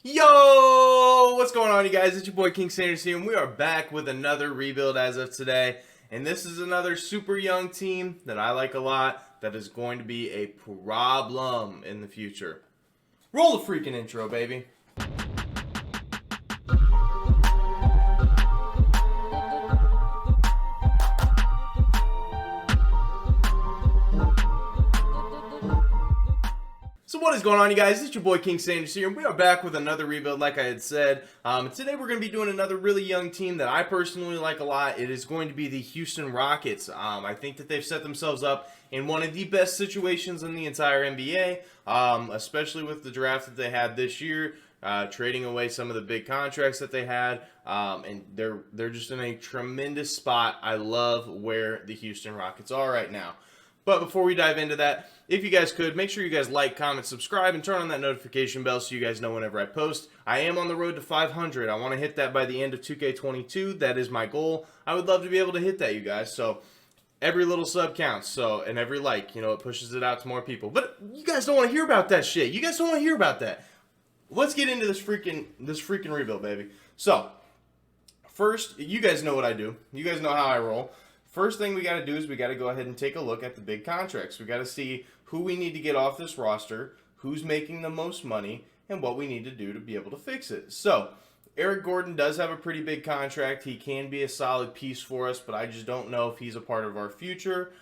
Yo, what's going on, you guys? It's your boy King Sanders here, and we are back with another rebuild as of today. And this is another super young team that I like a lot that is going to be a problem in the future. Roll the freaking intro, baby. So what is going on, you guys? It's your boy King Sanders here, and we are back with another rebuild like I had said. Today we're going to be doing another really young team that I personally like a lot. It is going to be the Houston Rockets. I think that they've set themselves up in one of the best situations in the entire NBA, especially with the draft that they had this year, trading away some of the big contracts that they had, and they're just in a tremendous spot. I love where the Houston Rockets are right now. But before we dive into that, if you guys could, make sure you guys like, comment, subscribe, and turn on that notification bell so you guys know whenever I post. I am on the road to 500. I want to hit that by the end of 2K22. That is my goal. I would love to be able to hit that, you guys. So every little sub counts. So, and every like, it pushes it out to more people. But you guys don't want to hear about that shit. You guys don't want to hear about that. Let's get into this freaking rebuild, baby. So, first, you guys know what I do. You guys know how I roll. First thing we got to do is we got to go ahead and take a look at the big contracts. We got to see who we need to get off this roster, who's making the most money, and what we need to do to be able to fix it. So, Eric Gordon does have a pretty big contract. He can be a solid piece for us, but I just don't know if he's a part of our future.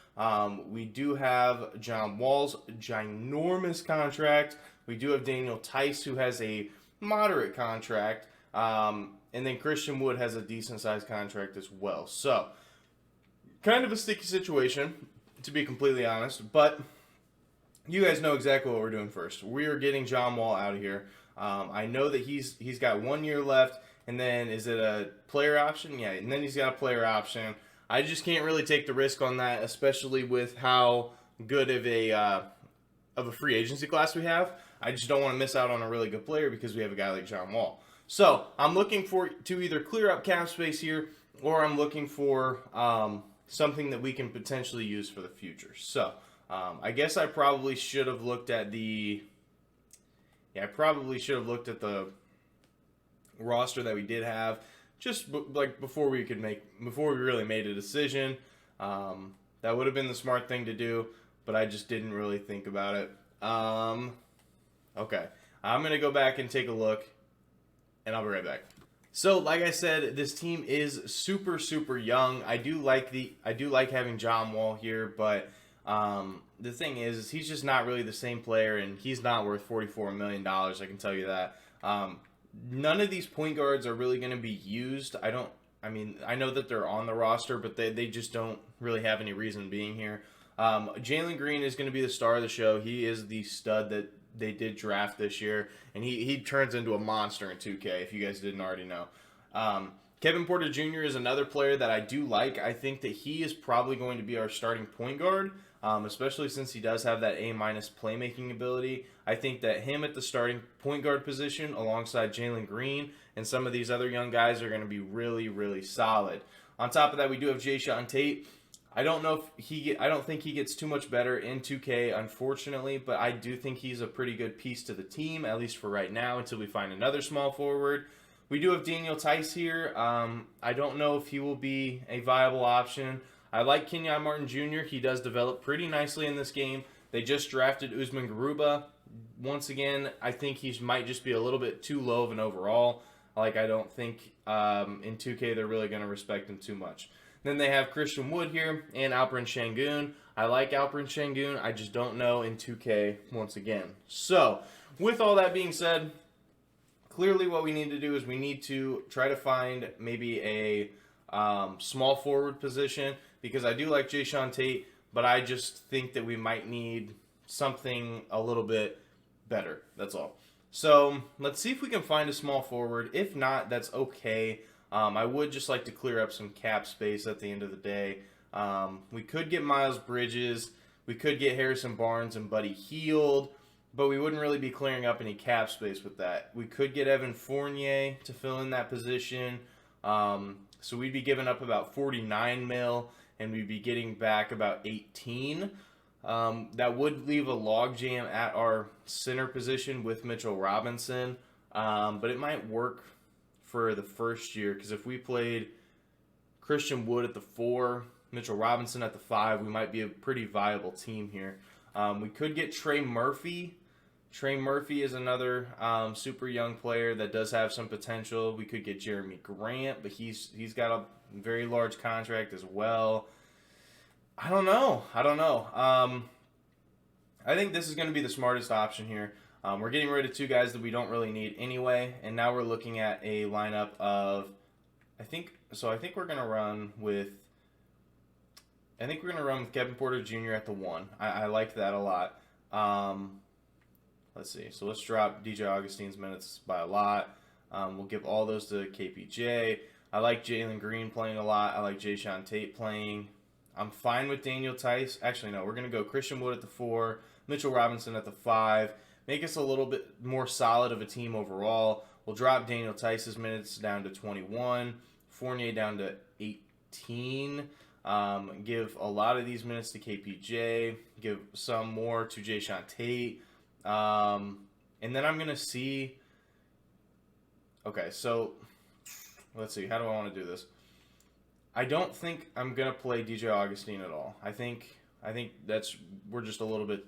We do have John Wall's ginormous contract. We do have Daniel Theis, who has a moderate contract. And then Christian Wood has a decent-sized contract as well. So, kind of a sticky situation, to be completely honest, but you guys know exactly what we're doing first. We are getting John Wall out of here. I know that he's got 1 year left, and then is it a player option? Yeah, and then he's got a player option. I just can't really take the risk on that, especially with how good of a free agency class we have. I just don't want to miss out on a really good player because we have a guy like John Wall. So I'm looking to either clear up cap space here, or I'm looking for something that we can potentially use for the future. So, I guess I probably should have looked at the roster that we did have, just before we really made a decision. That would have been the smart thing to do, but I just didn't really think about it. Okay, I'm gonna go back and take a look, and I'll be right back. So, like I said, this team is super, super young. I do like having John Wall here, but the thing is he's just not really the same player, and he's not worth $44 million. I can tell you that. None of these point guards are really going to be used. I know that they're on the roster, but they just don't really have any reason being here. Jalen Green is going to be the star of the show. He is the stud that they did draft this year, and he turns into a monster in 2K, if you guys didn't already know. Kevin Porter Jr. is another player that I do like. I think that he is probably going to be our starting point guard, especially since he does have that A-minus playmaking ability. I think that him at the starting point guard position alongside Jalen Green and some of these other young guys are going to be really, really solid. On top of that, we do have Jae'Sean Tate. I don't think he gets too much better in 2K, unfortunately, but I do think he's a pretty good piece to the team, at least for right now, until we find another small forward. We do have Daniel Theis here. I don't know if he will be a viable option. I like Kenyon Martin Jr. He does develop pretty nicely in this game. They just drafted Usman Garuba. Once again, I think he might just be a little bit too low of an overall. I don't think in 2K they're really going to respect him too much. Then they have Christian Wood here and Alperen Sengun. I like Alperen Sengun. I just don't know in 2K once again. So, with all that being said, clearly what we need to do is we need to try to find maybe a small forward position, because I do like Jae'Sean Tate, but I just think that we might need something a little bit better. That's all. So, let's see if we can find a small forward. If not, that's okay. I would just like to clear up some cap space at the end of the day. We could get Miles Bridges. We could get Harrison Barnes and Buddy Hield, but we wouldn't really be clearing up any cap space with that. We could get Evan Fournier to fill in that position. So we'd be giving up about 49 mil, and we'd be getting back about 18. That would leave a logjam at our center position with Mitchell Robinson. But it might work for the first year, because if we played Christian Wood at the 4, Mitchell Robinson at the 5, we might be a pretty viable team here. We could get Trey Murphy. Trey Murphy is another super young player that does have some potential. We could get Jeremy Grant, but he's got a very large contract as well. I don't know. I think this is going to be the smartest option here. We're getting rid of 2 guys that we don't really need anyway, and now we're looking at a lineup of, I think we're going to run with Kevin Porter Jr. at the 1. I like that a lot. Let's see. So let's drop DJ Augustine's minutes by a lot. We'll give all those to KPJ. I like Jalen Green playing a lot. I like Jae'Sean Tate playing. I'm fine with Daniel Tice. Actually, no. We're going to go Christian Wood at the 4, Mitchell Robinson at the 5. Make us a little bit more solid of a team overall. We'll drop Daniel Tice's minutes down to 21. Fournier down to 18. Give a lot of these minutes to KPJ. Give some more to Jae'Sean Tate. And then I'm going to see... Okay, so let's see. How do I want to do this? I don't think I'm going to play DJ Augustine at all. I think we're just a little bit,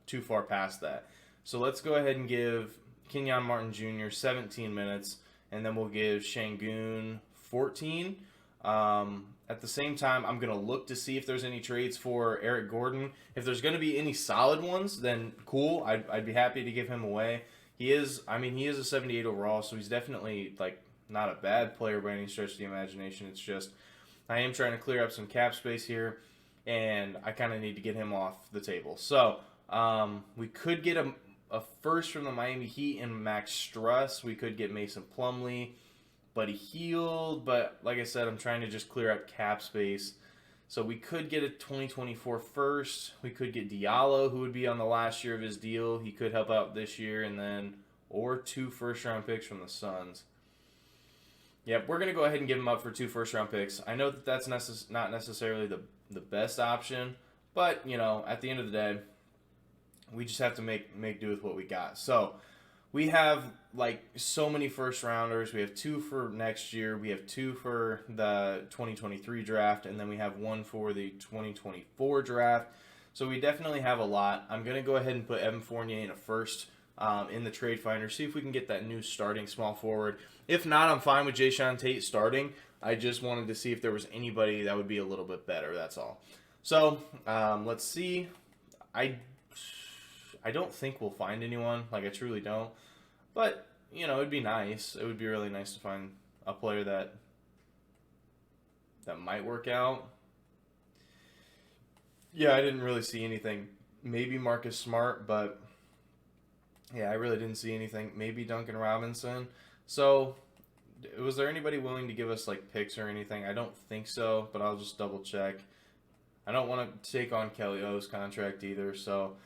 too far past that. So let's go ahead and give Kenyon Martin Jr. 17 minutes, and then we'll give Şengün 14. At the same time, I'm going to look to see if there's any trades for Eric Gordon. If there's going to be any solid ones, then cool. I'd be happy to give him away. He is a 78 overall, so he's definitely not a bad player by any stretch of the imagination. It's just I am trying to clear up some cap space here, and I kind of need to get him off the table. So we could get a first from the Miami Heat and Max Struss. We could get Mason Plumlee. Buddy Hield, but like I said, I'm trying to just clear up cap space. So we could get a 2024 first. We could get Diallo, who would be on the last year of his deal. He could help out this year, and then or 2 first-round picks from the Suns. Yep, we're going to go ahead and give him up for 2 first-round picks. I know that that's not necessarily the best option, but, at the end of the day, we just have to make do with what we got. So we have so many first rounders. We have 2 for next year. We have 2 for the 2023 draft, and then we have 1 for the 2024 draft. So we definitely have a lot. I'm going to go ahead and put Evan Fournier in a first in the trade finder. See if we can get that new starting small forward. If not, I'm fine with Jae'Sean Tate starting. I just wanted to see if there was anybody that would be a little bit better. That's all. So let's see. I don't think we'll find anyone. I truly don't. But, it'd be nice. It would be really nice to find a player that might work out. Yeah, I didn't really see anything. Maybe Marcus Smart, but yeah, I really didn't see anything. Maybe Duncan Robinson. So, was there anybody willing to give us picks or anything? I don't think so, but I'll just double check. I don't want to take on Kelly O's contract either, so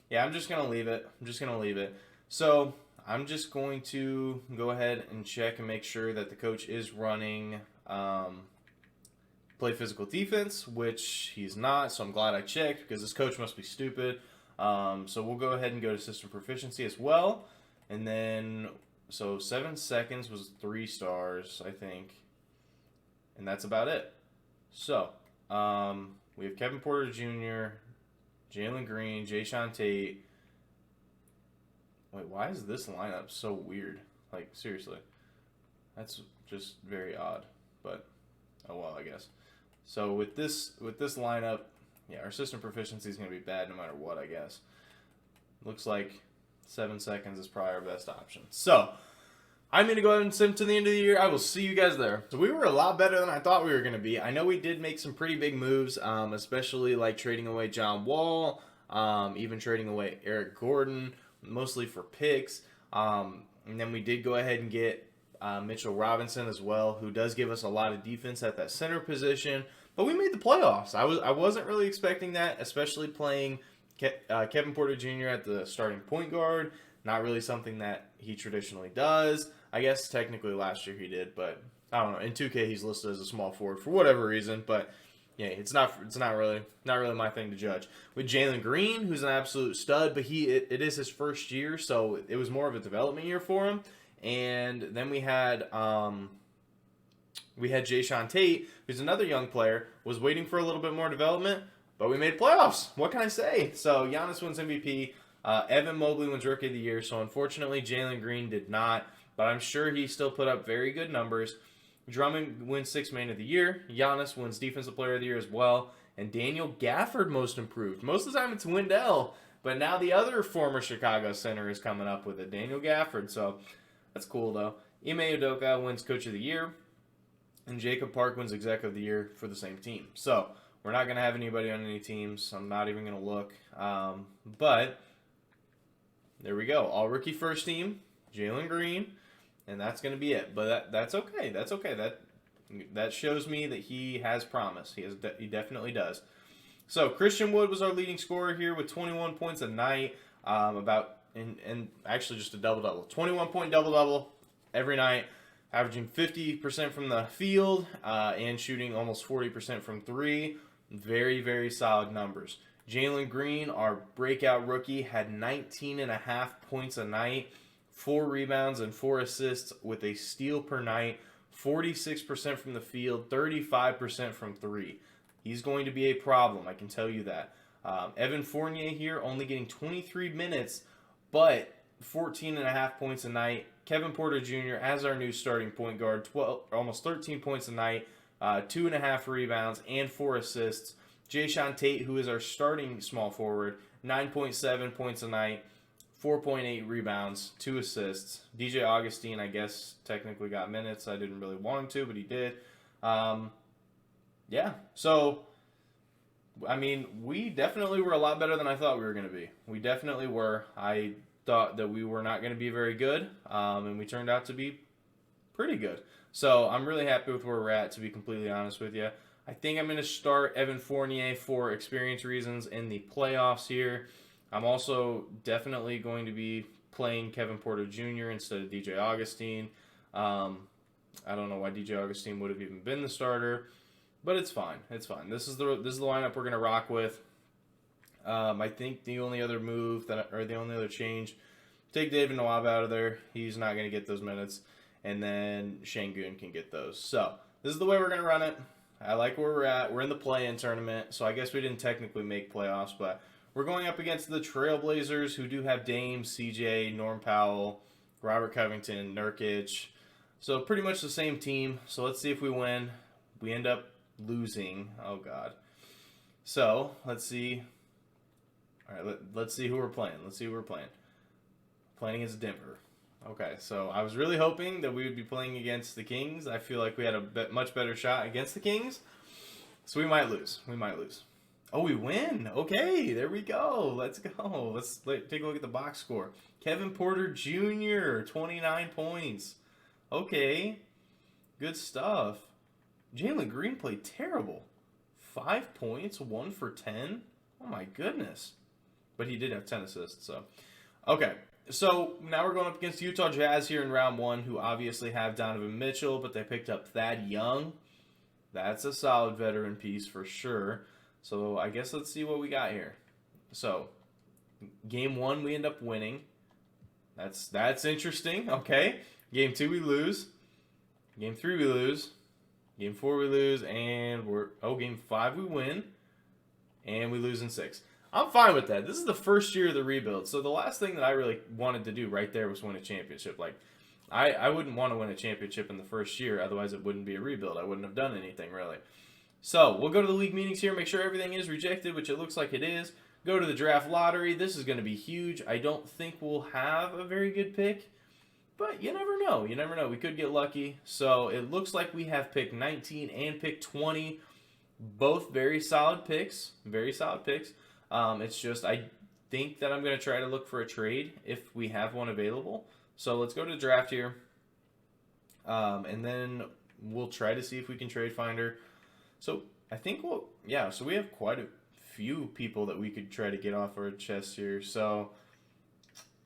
yeah, I'm just going to leave it. So, I'm just going to go ahead and check and make sure that the coach is running play physical defense, which he's not, so I'm glad I checked because this coach must be stupid. So we'll go ahead and go to system proficiency as well. And then, so 7 seconds was 3 stars, I think. And that's about it. So, we have Kevin Porter Jr., Jalen Green, Jae'Sean Tate. Wait, why is this lineup so weird? Seriously. That's just very odd. But, oh well, I guess. So with this lineup, yeah, our system proficiency is going to be bad no matter what, I guess. Looks like 7 seconds is probably our best option. So, I'm going to go ahead and sim to the end of the year. I will see you guys there. So we were a lot better than I thought we were going to be. I know we did make some pretty big moves, especially trading away John Wall, even trading away Eric Gordon, mostly for picks. And then we did go ahead and get Mitchell Robinson as well, who does give us a lot of defense at that center position. But we made the playoffs. I wasn't really expecting that, especially playing Kevin Porter Jr. at the starting point guard. Not really something that he traditionally does. I guess technically last year he did, but I don't know. In 2K he's listed as a small forward for whatever reason. But Yeah, it's not really my thing to judge. With Jalen Green, who's an absolute stud, but it is his first year, so it was more of a development year for him. And then we had Jayshawn Tate, who's another young player, was waiting for a little bit more development, but we made playoffs. What can I say? So Giannis wins MVP. Evan Mobley wins Rookie of the Year. So unfortunately, Jalen Green did not, but I'm sure he still put up very good numbers. Drummond wins Sixth Man of the Year. Giannis wins Defensive Player of the Year as well. And Daniel Gafford Most Improved. Most of the time it's Wendell, but now the other former Chicago center is coming up with it, Daniel Gafford. So that's cool though. Ime Udoka wins Coach of the Year. And Jacob Park wins Exec of the Year for the same team. So we're not going to have anybody on any teams. I'm not even going to look. But there we go. All rookie first team, Jalen Green, and that's going to be it. But that's okay. That's okay. That shows me that he has promise. He definitely does. So Christian Wood was our leading scorer here with 21 points a night. And actually just a double-double. 21-point double-double every night. Averaging 50% from the field and shooting almost 40% from three. Very, very solid numbers. Jalen Green, our breakout rookie, had 19.5 points a night, 4 rebounds and 4 assists with a steal per night, 46% from the field, 35% from three. He's going to be a problem, I can tell you that. Evan Fournier here only getting 23 minutes, but 14.5 points a night. Kevin Porter Jr. as our new starting point guard, almost 13 points a night, 2.5 rebounds, and 4 assists. Jayshawn Tate, who is our starting small forward, 9.7 points a night, 4.8 rebounds, 2 assists. DJ Augustine, I guess, technically got minutes. I didn't really want him to, but he did. Yeah, so, I mean, we definitely were a lot better than I thought we were going to be. We definitely were. I thought that we were not going to be very good, and we turned out to be pretty good. So I'm really happy with where we're at, to be completely honest with you. I think I'm going to start Evan Fournier for experience reasons in the playoffs here. I'm also definitely going to be playing Kevin Porter Jr. instead of DJ Augustine. I don't know why DJ Augustine would have even been the starter, but it's fine. It's fine. This is the lineup we're going to rock with. I think the only other the only other change, take David Nawab out of there. He's not going to get those minutes. And then Şengün can get those. So this is the way we're going to run it. I like where we're at. We're in the play-in tournament. So I guess we didn't technically make playoffs, but we're going up against the Trailblazers, who do have Dame, CJ, Norm Powell, Robert Covington, Nurkic. So pretty much the same team. So let's see if we win. We end up losing. Oh, God. So let's see. All right, let's see who we're playing. Playing against Denver. Okay, so I was really hoping that we would be playing against the Kings. I feel like we had a much better shot against the Kings. So we might lose. Oh, we win. Okay, there we go. Let's go. Let's take a look at the box score. Kevin Porter Jr., 29 points. Okay, good stuff. Jalen Green played terrible. 5 points, 1 for 10. Oh, my goodness. But he did have 10 assists, so. Okay, so now we're going up against Utah Jazz here in round 1, who obviously have Donovan Mitchell, but they picked up Thad Young. That's a solid veteran piece for sure. So I guess let's see what we got here. So, game 1 we end up winning. That's interesting. Okay. Game 2 we lose. Game 3 we lose. Game 4 we lose, and game 5 we win, and we lose in 6. I'm fine with that. This is the first year of the rebuild, so the last thing that I really wanted to do right there was win a championship. Like, I wouldn't want to win a championship in the first year, otherwise it wouldn't be a rebuild. I wouldn't have done anything, really. So, we'll go to the league meetings here, make sure everything is rejected, which it looks like it is. Go to the draft lottery. This is going to be huge. I don't think we'll have a very good pick, but you never know. You never know. We could get lucky. So, it looks like we have pick 19 and pick 20. Both very solid picks. Very solid picks. It's just, I think that I'm going to try to look for a trade if we have one available. So let's go to the draft here. And then we'll try to see if we can trade Finder. So I think so we have quite a few people that we could try to get off our chest here. So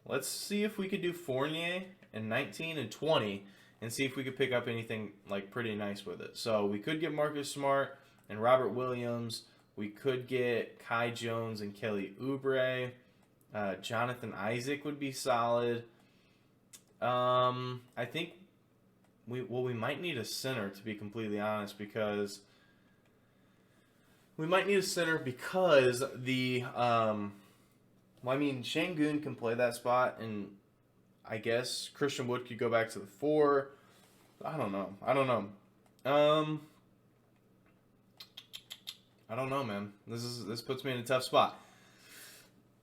let's see if we could do Fournier and 19 and 20 and see if we could pick up anything like pretty nice with it. So we could get Marcus Smart. and Robert Williams. We could get Kai Jones and Kelly Oubre. Jonathan Isaac would be solid. I think we might need a center, to be completely honest, because the Şengün can play that spot, and I guess Christian Wood could go back to the 4. I don't know, man. This puts me in a tough spot.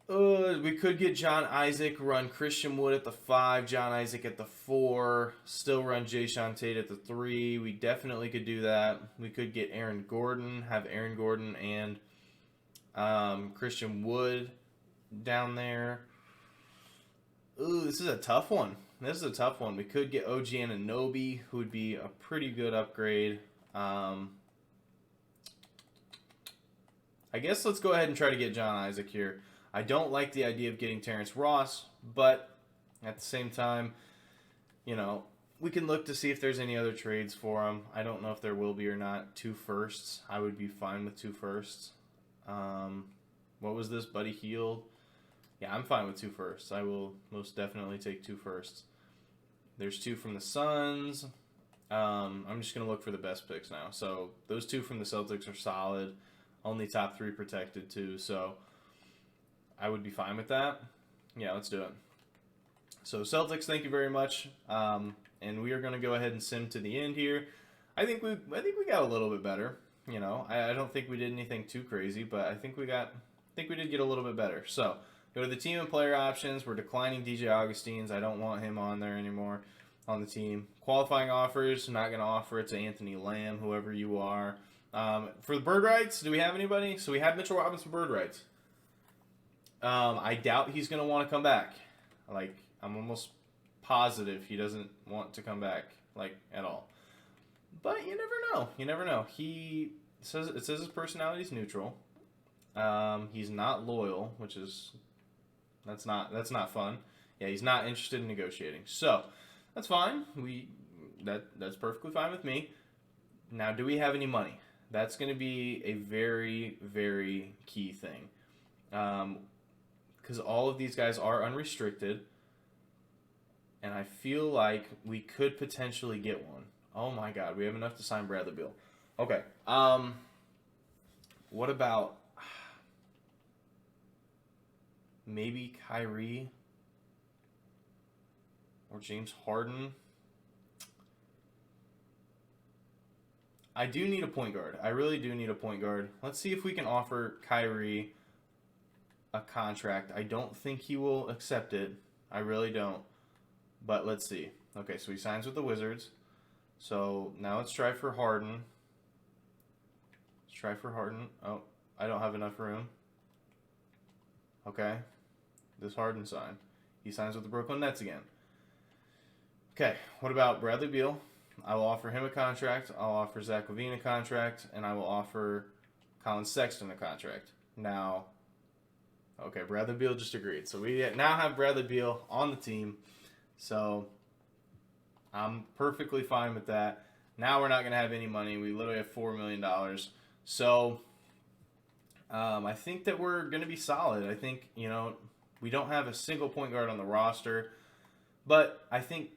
We could get John Isaac, run Christian Wood at the 5, John Isaac at the 4, still run Jae'Sean Tate at the 3. We definitely could do that. We could get Aaron Gordon, have Aaron Gordon and Christian Wood down there. Ooh, this is a tough one. We could get OG Anunoby, who would be a pretty good upgrade. I guess let's go ahead and try to get John Isaac here. I don't like the idea of getting Terrence Ross, but at the same time, we can look to see if there's any other trades for him. I don't know if there will be or not. 2 firsts. I would be fine with 2 firsts. What was this? Buddy Hield? Yeah, I'm fine with 2 firsts. I will most definitely take 2 firsts. There's 2 from the Suns. I'm just going to look for the best picks now. So those 2 from the Celtics are solid. Only top 3 protected too, so I would be fine with that. Yeah, let's do it. So Celtics, thank you very much. And we are going to go ahead and sim to the end here. I think we got a little bit better. I don't think we did anything too crazy, but I think we did get a little bit better. So go to the team and player options. We're declining DJ Augustines. I don't want him on there anymore on the team. Qualifying offers. I'm not going to offer it to Anthony Lamb, whoever you are. For the bird rights, do we have anybody? So we have Mitchell Robinson bird rights. I doubt he's going to want to come back. I'm almost positive he doesn't want to come back, at all. But you never know. It says his personality is neutral. He's not loyal, that's not fun. Yeah, he's not interested in negotiating. So, that's fine. That's perfectly fine with me. Now, do we have any money? That's going to be a very, very key thing. Because all of these guys are unrestricted. And I feel like we could potentially get one. Oh my God, we have enough to sign Bradley Beal. Okay. What about maybe Kyrie or James Harden? I do need a point guard. I really do need a point guard. Let's see if we can offer Kyrie a contract. I don't think he will accept it. I really don't. But let's see. Okay, so he signs with the Wizards. So now let's try for Harden. Oh, I don't have enough room. Okay. This Harden sign. He signs with the Brooklyn Nets again. Okay, what about Bradley Beal? I will offer him a contract. I'll offer Zach LaVine a contract. And I will offer Colin Sexton a contract. Now, okay, Bradley Beal just agreed. So we now have Bradley Beal on the team. So I'm perfectly fine with that. Now we're not going to have any money. We literally have $4 million. So I think that we're going to be solid. I think, we don't have a single point guard on the roster. But I think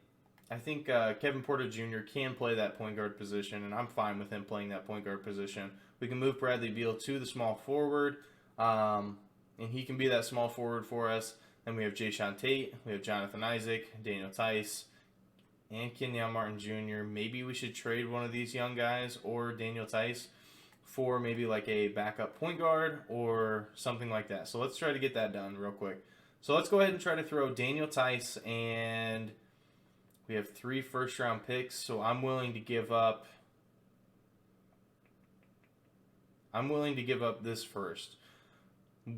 Kevin Porter Jr. can play that point guard position, and I'm fine with him playing that point guard position. We can move Bradley Beal to the small forward, and he can be that small forward for us. Then we have Jae'Sean Tate, we have Jonathan Isaac, Daniel Tice, and Kenyon Martin Jr. Maybe we should trade one of these young guys or Daniel Tice for maybe like a backup point guard or something like that. So let's try to get that done real quick. So let's go ahead and try to throw Daniel Tice, and we have 3 first-round picks, so I'm willing to give up this first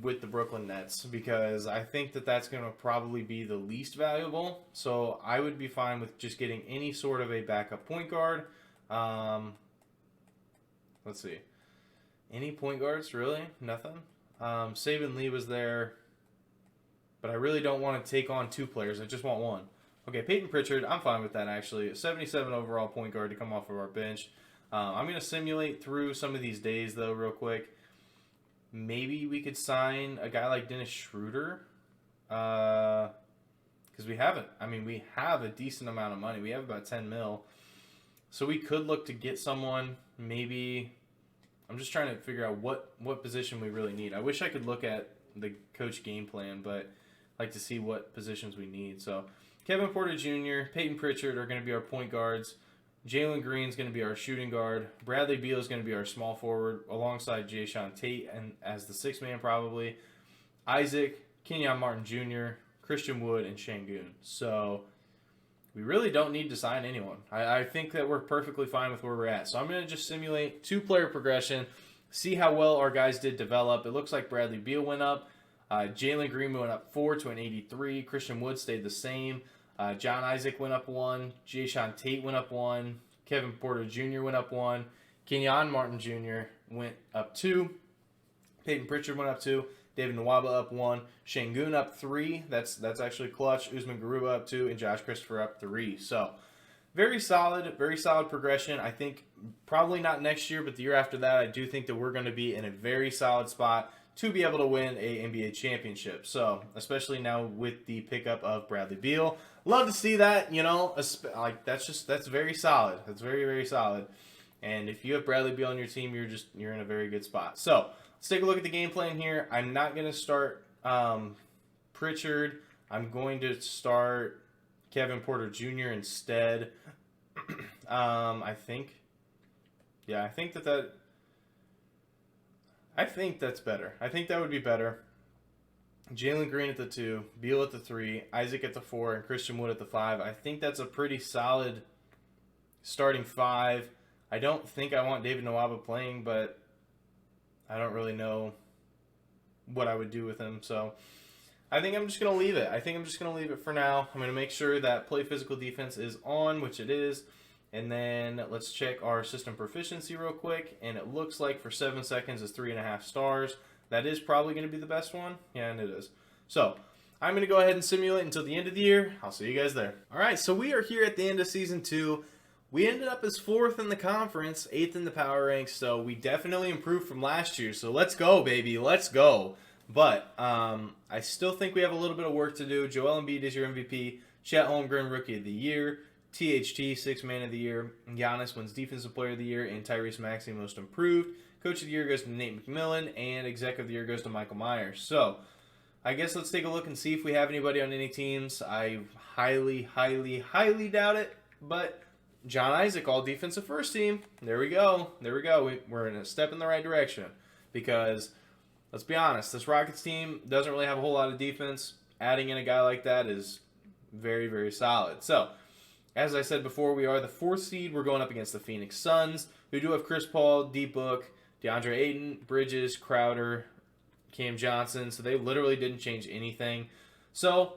with the Brooklyn Nets because I think that that's going to probably be the least valuable. So I would be fine with just getting any sort of a backup point guard. Let's see. Any point guards, really? Nothing? Saban Lee was there, but I really don't want to take on 2 players. I just want 1. Okay, Peyton Pritchard, I'm fine with that, actually. 77 overall point guard to come off of our bench. I'm going to simulate through some of these days, though, real quick. Maybe we could sign a guy like Dennis Schroeder. Because we haven't. I mean, we have a decent amount of money. We have about 10 mil. So we could look to get someone. Maybe. I'm just trying to figure out what position we really need. I wish I could look at the coach game plan, but I'd like to see what positions we need. So Kevin Porter Jr., Peyton Pritchard are going to be our point guards. Jalen Green's going to be our shooting guard. Bradley Beal is going to be our small forward alongside Jae'Sean Tate and as the sixth man probably. Isaac, Kenyon Martin Jr., Christian Wood, and Şengün. So we really don't need to sign anyone. I think that we're perfectly fine with where we're at. So I'm going to just simulate two-player progression, see how well our guys did develop. It looks like Bradley Beal went up. Jalen Green went up 4 to an 83. Christian Wood stayed the same. John Isaac went up 1. Jae'Sean Tate went up 1. Kevin Porter Jr. went up 1. Kenyon Martin Jr. went up 2. Peyton Pritchard went up 2. David Nwaba up 1. Şengün up 3. That's actually clutch. Usman Garuba up 2. And Josh Christopher up 3. So very solid progression. I think probably not next year, but the year after that, I do think that we're going to be in a very solid spot to be able to win a NBA championship. So, especially now with the pickup of Bradley Beal. Love to see that, you know, like that's very solid. That's very, very solid. And if you have Bradley Beal on your team, you're in a very good spot. So, let's take a look at the game plan here. I'm not going to start Pritchard. I'm going to start Kevin Porter Jr. instead. I think that's better. I think that would be better. Jalen Green at the 2, Beal at the 3, Isaac at the 4, and Christian Wood at the 5. I think that's a pretty solid starting 5. I don't think I want David Nwaba playing, but I don't really know what I would do with him. So I think I'm just going to leave it. I think I'm just going to leave it for now. I'm going to make sure that play physical defense is on, which it is. And then let's check our system proficiency real quick. And it looks like for 7 seconds is 3.5 stars. That is probably going to be the best one. Yeah, and it is. So I'm going to go ahead and simulate until the end of the year. I'll see you guys there. All right, so we are here at the end of Season 2. We ended up as 4th in the conference, 8th in the power ranks. So we definitely improved from last year. So let's go, baby. Let's go. But I still think we have a little bit of work to do. Joel Embiid is your MVP. Chet Holmgren, Rookie of the Year. THT, Sixth Man of the Year. Giannis wins Defensive Player of the Year. And Tyrese Maxey, Most Improved. Coach of the Year goes to Nate McMillan. And Exec of the Year goes to Michael Myers. So I guess let's take a look and see if we have anybody on any teams. I highly, highly, highly doubt it. But John Isaac, all defensive first team. There we go. There we go. We're in a step in the right direction. Because let's be honest, this Rockets team doesn't really have a whole lot of defense. Adding in a guy like that is very, very solid. So, as I said before, we are the 4th seed. We're going up against the Phoenix Suns, who do have Chris Paul, D-Book, DeAndre Ayton, Bridges, Crowder, Cam Johnson. So they literally didn't change anything. So,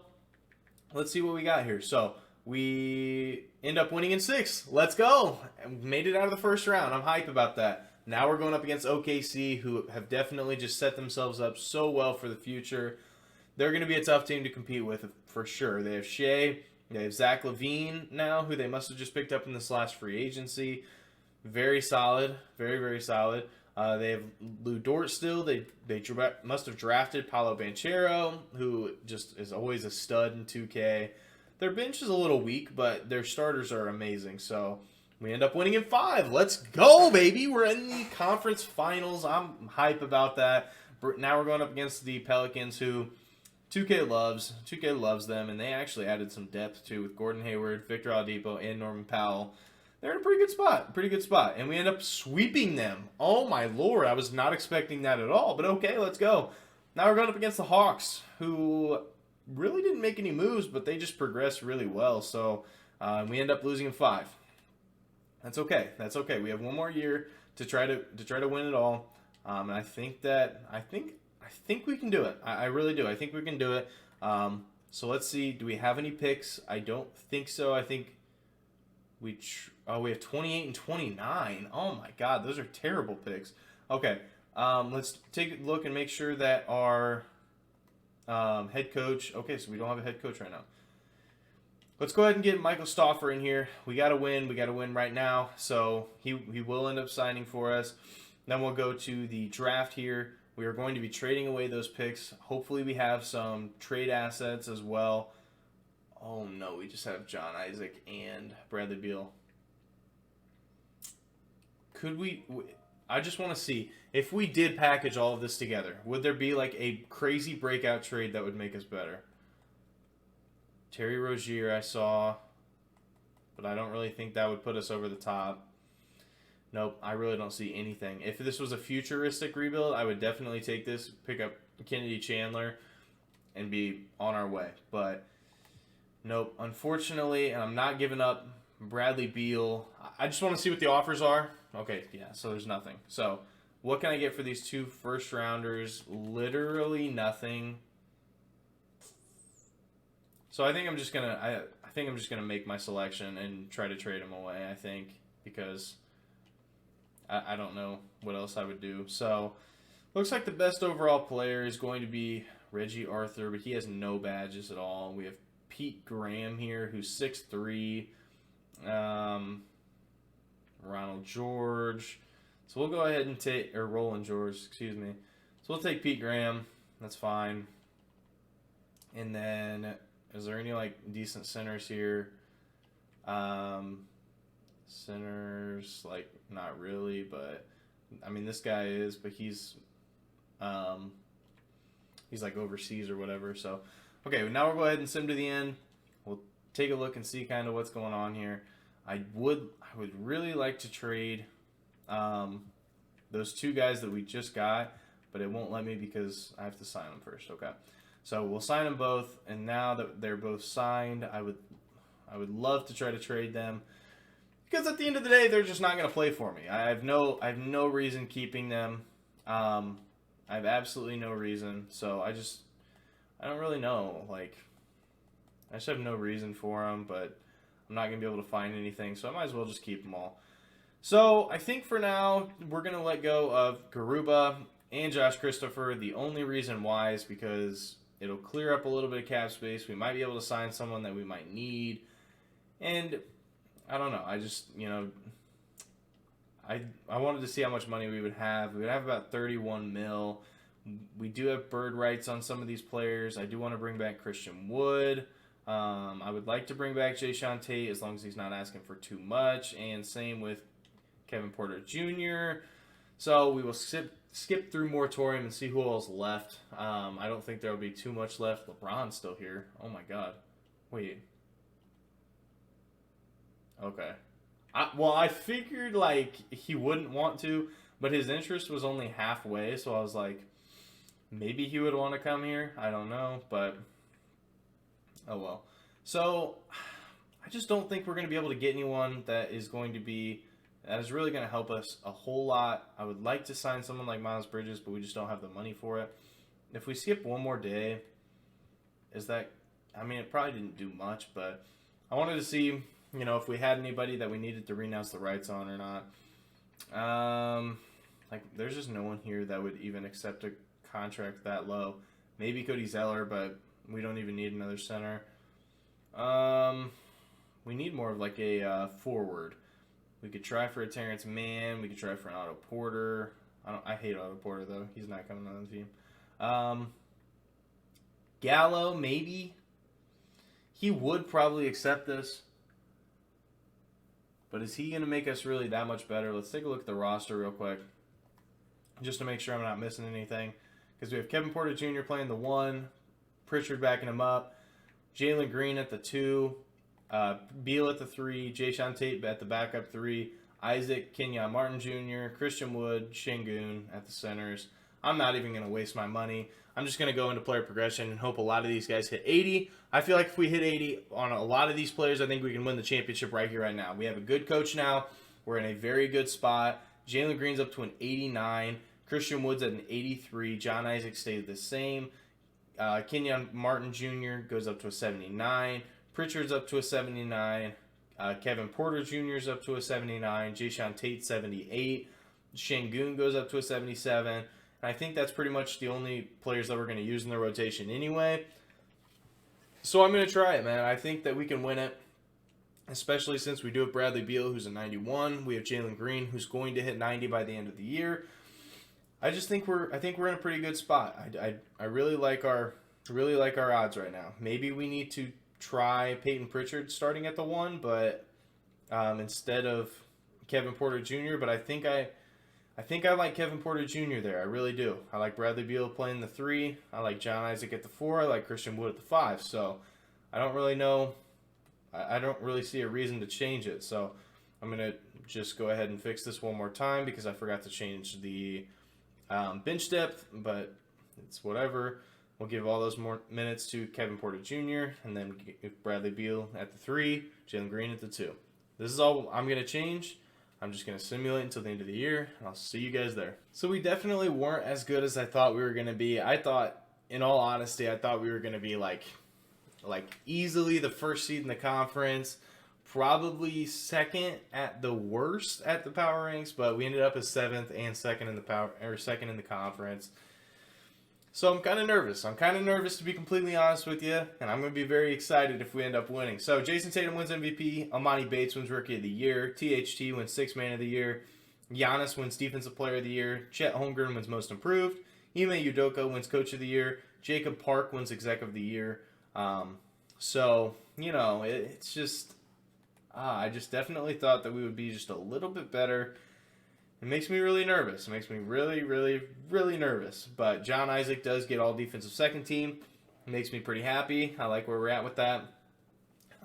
let's see what we got here. So, we end up winning in 6. Let's go. Made it out of the first round. I'm hype about that. Now we're going up against OKC, who have definitely just set themselves up so well for the future. They're going to be a tough team to compete with for sure. They have Shea. They have Zach LaVine now, who they must have just picked up in this last free agency. Very solid. Very, very solid. They have Lou Dort still. They must have drafted Paolo Banchero, who just is always a stud in 2K. Their bench is a little weak, but their starters are amazing. So we end up winning in 5. Let's go, baby. We're in the conference finals. I'm hype about that. Now we're going up against the Pelicans, who 2K loves. 2K loves them, and they actually added some depth, too, with Gordon Hayward, Victor Oladipo, and Norman Powell. They're in a pretty good spot. And we end up sweeping them. Oh, my Lord. I was not expecting that at all. But okay, let's go. Now we're going up against the Hawks, who really didn't make any moves, but they just progressed really well. So we end up losing in 5. That's okay. That's okay. We have one more year to try to win it all. And I think we can do it. I really do. I think we can do it. So let's see. Do we have any picks? I don't think so. I think we have 28 and 29. Oh my God, those are terrible picks. Okay. Let's take a look and make sure that our head coach. Okay, so we don't have a head coach right now. Let's go ahead and get Michael Stauffer in here. We got to win. We got to win right now. So he will end up signing for us. Then we'll go to the draft here. We are going to be trading away those picks. Hopefully we have some trade assets as well. Oh, no. We just have John Isaac and Bradley Beal. Could we... I just want to see, if we did package all of this together, would there be like a crazy breakout trade that would make us better? Terry Rozier I saw, but I don't really think that would put us over the top. Nope, I really don't see anything. If this was a futuristic rebuild, I would definitely take this, pick up Kennedy Chandler, and be on our way. But nope, unfortunately, and I'm not giving up Bradley Beal. I just want to see what the offers are. Okay, yeah, so there's nothing. So what can I get for these 2 first-rounders? Literally nothing. So I think I'm just gonna I think I'm just gonna make my selection and try to trade him away. I think because I don't know what else I would do. So looks like the best overall player is going to be Reggie Arthur, but he has no badges at all. We have Pete Graham here, who's 6'3". Ronald George. So we'll go ahead and take, or Roland George, excuse me. So we'll take Pete Graham. That's fine. And then, is there any like decent centers here? Centers, like not really, but I mean this guy is, but he's like overseas or whatever. So okay, now we'll go ahead and sim to the end. We'll take a look and see kind of what's going on here. I would really like to trade those 2 guys that we just got, but it won't let me because I have to sign them first. Okay, so we'll sign them both, and now that they're both signed, I would love to try to trade them because at the end of the day, they're just not going to play for me. I have no reason keeping them. I have absolutely no reason. So I don't really know. Like, I just have no reason for them, but I'm not going to be able to find anything, so I might as well just keep them all. So I think for now, we're going to let go of Garuba and Josh Christopher. The only reason why is because it'll clear up a little bit of cap space. We might be able to sign someone that we might need. And I don't know. I just, I wanted to see how much money we would have. We would have about 31 mil. We do have bird rights on some of these players. I do want to bring back Christian Wood. I would like to bring back Jayshawn Tate as long as he's not asking for too much. And same with Kevin Porter Jr. So we will skip through moratorium and see who else left. I don't think there will be too much left. LeBron's still here. Oh, my God. Wait. Okay. I figured, like, he wouldn't want to, but his interest was only halfway. So I was like, maybe he would want to come here. I don't know, but... oh, well. So, I just don't think we're going to be able to get anyone that is really going to help us a whole lot. I would like to sign someone like Miles Bridges, but we just don't have the money for it. If we skip one more day, it probably didn't do much, but I wanted to see, if we had anybody that we needed to renounce the rights on or not. There's just no one here that would even accept a contract that low. Maybe Cody Zeller, but we don't even need another center. We need more of like a forward. We could try for a Terrence Mann. We could try for an Otto Porter. I hate Otto Porter though. He's not coming on the team. Gallo, maybe. He would probably accept this. But is he going to make us really that much better? Let's take a look at the roster real quick. Just to make sure I'm not missing anything. Because we have Kevin Porter Jr. playing the 1. Pritchard backing him up. Jalen Green at the 2. Beal at the 3. Jayshawn Tate at the backup 3. Isaac Kenyon Martin Jr. Christian Wood, Şengün at the centers. I'm not even going to waste my money. I'm just going to go into player progression and hope a lot of these guys hit 80. I feel like if we hit 80 on a lot of these players, I think we can win the championship right here, right now. We have a good coach now. We're in a very good spot. Jalen Green's up to an 89. Christian Wood's at an 83. John Isaac stayed the same. Kenyon Martin Jr. goes up to a 79. Pritchard's up to a 79. Kevin Porter Jr. is up to a 79. Jayshawn Tate, 78. Şengün goes up to a 77. And I think that's pretty much the only players that we're going to use in the rotation anyway. So I'm going to try it, man. I think that we can win it, especially since we do have Bradley Beal, who's a 91. We have Jalen Green, who's going to hit 90 by the end of the year. I think we're in a pretty good spot. I really like our odds right now. Maybe we need to try Peyton Pritchard starting at the 1, but instead of Kevin Porter Jr. But I think I like Kevin Porter Jr. there. I really do. I like Bradley Beal playing the 3. I like John Isaac at the 4. I like Christian Wood at the 5. So I don't really know. I don't really see a reason to change it. So I'm going to just go ahead and fix this one more time because I forgot to change the bench depth, but it's whatever. We'll give all those more minutes to Kevin Porter Jr. and then Bradley Beal at the 3, Jalen Green at the 2. This is all I'm going to change. I'm just going to simulate until the end of the year, and I'll see you guys there. So we definitely weren't as good as I thought we were going to be. I thought, in all honesty, we were going to be like easily the first seed in the conference, probably second at the worst at the power ranks, but we ended up as 7th and second in the conference. So I'm kind of nervous. To be completely honest with you, and I'm going to be very excited if we end up winning. So Jason Tatum wins MVP, Amani Bates wins Rookie of the Year, THT wins Sixth Man of the Year, Giannis wins Defensive Player of the Year, Chet Holmgren wins Most Improved, Ime Udoka wins Coach of the Year, Jacob Park wins Exec of the Year. So, it's just, I just definitely thought that we would be just a little bit better. It makes me really nervous. It makes me really, really, really nervous. But John Isaac does get all defensive second team. It makes me pretty happy. I like where we're at with that.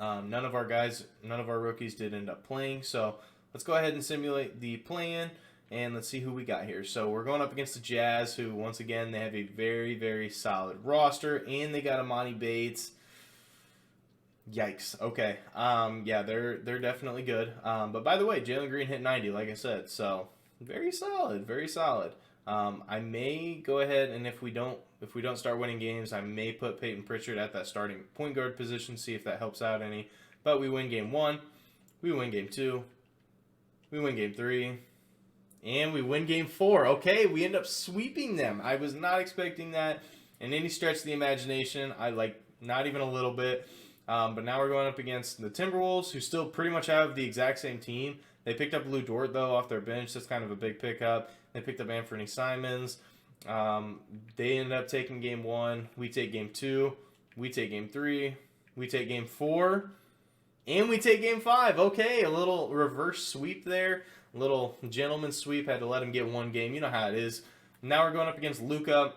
None of our rookies did end up playing. So let's go ahead and simulate the play-in, and let's see who we got here. So we're going up against the Jazz, who, once again, they have a very, very solid roster, and they got Amani Bates. Yikes. Okay. Yeah, they're definitely good. But by the way, Jalen Green hit 90, like I said. So very solid, very solid. I may go ahead and if we don't start winning games, I may put Peyton Pritchard at that starting point guard position, see if that helps out any. But we win game 1, we win game 2, we win game 3, and we win game 4. Okay, we end up sweeping them. I was not expecting that in any stretch of the imagination. Not even a little bit. But now we're going up against the Timberwolves, who still pretty much have the exact same team. They picked up Lou Dort, though, off their bench. That's kind of a big pickup. They picked up Anthony Simons. They ended up taking game 1. We take game 2. We take game 3. We take game 4. And we take game 5. Okay, a little reverse sweep there. A little gentleman's sweep. Had to let him get one game. You know how it is. Now we're going up against Luka.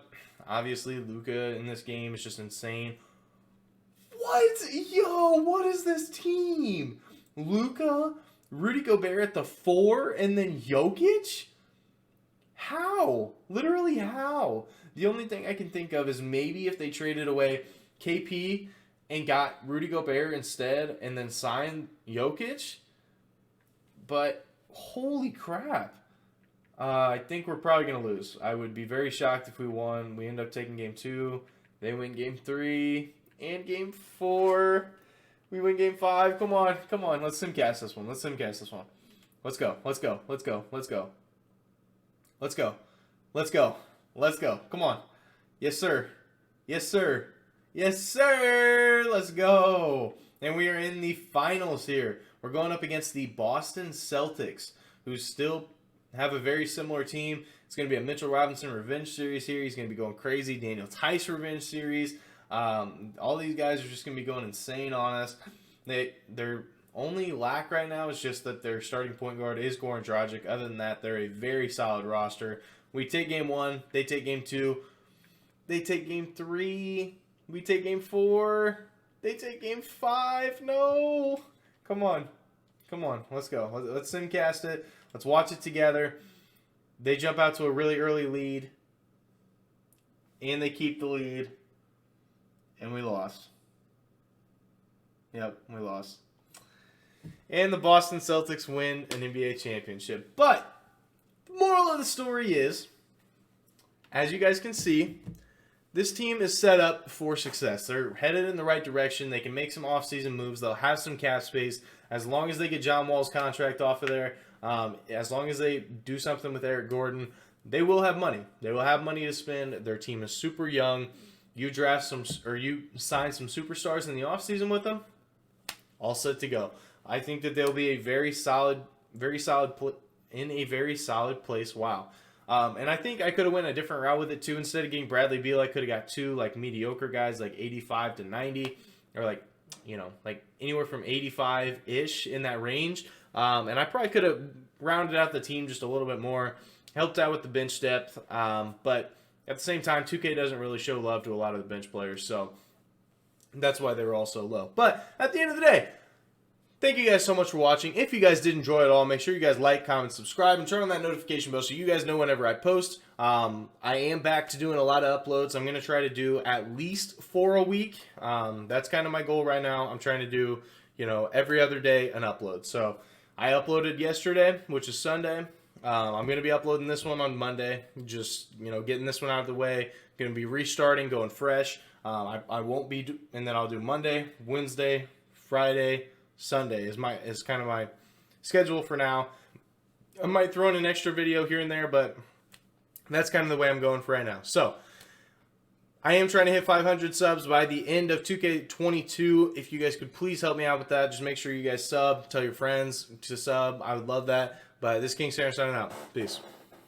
Obviously, Luka in this game is just insane. What? Yo, what is this team? Luka, Rudy Gobert at the 4, and then Jokic? How? Literally how? The only thing I can think of is maybe if they traded away KP and got Rudy Gobert instead and then signed Jokic. But holy crap. I think we're probably going to lose. I would be very shocked if we won. We end up taking game 2. They win game 3. And game 4. We win game 5. Come on. Let's simcast this one. Let's go. Let's go. Come on. Yes, sir. Let's go. And we are in the finals here. We're going up against the Boston Celtics, who still have a very similar team. It's going to be a Mitchell Robinson revenge series here. He's going to be going crazy. Daniel Tice revenge series. All these guys are just going to be going insane on us. Their only lack right now is just that their starting point guard is Goran Dragic. Other than that, they're a very solid roster. We take game 1. They take game 2. They take game 3. We take game 4. They take game 5. No. Come on. Let's go. Let's simcast it. Let's watch it together. They jump out to a really early lead. And they keep the lead. And we lost. Yep, we lost. And the Boston Celtics win an NBA championship. But the moral of the story is, as you guys can see, this team is set up for success. They're headed in the right direction. They can make some offseason moves. They'll have some cap space. As long as they get John Wall's contract off of there, as long as they do something with Eric Gordon, they will have money. They will have money to spend. Their team is super young. you draft some, or you sign some superstars in the offseason with them, all set to go. I think that they'll be a very solid in a very solid place. Wow. And I think I could have went a different route with it too. Instead of getting Bradley Beal, I could have got 2 like mediocre guys, like 85 to 90, or like, you know, like anywhere from 85 ish in that range. And I probably could have rounded out the team just a little bit more, helped out with the bench depth. But at the same time, 2K doesn't really show love to a lot of the bench players, so that's why they were all so low. But at the end of the day, thank you guys so much for watching. If you guys did enjoy it all, make sure you guys like, comment, subscribe, and turn on that notification bell so you guys know whenever I post. I am back to doing a lot of uploads. I'm going to try to do at least 4 a week. That's kind of my goal right now. I'm trying to do, you know, every other day an upload. So I uploaded yesterday, which is Sunday. I'm going to be uploading this one on Monday. Just, you know, getting this one out of the way. Going to be restarting, going fresh. I won't be, and then I'll do Monday, Wednesday, Friday, Sunday is kind of my schedule for now. I might throw in an extra video here and there, but that's kind of the way I'm going for right now. So I am trying to hit 500 subs by the end of 2K22. If you guys could please help me out with that, just make sure you guys sub, tell your friends to sub. I would love that. But this is King Sarah signing out. Peace.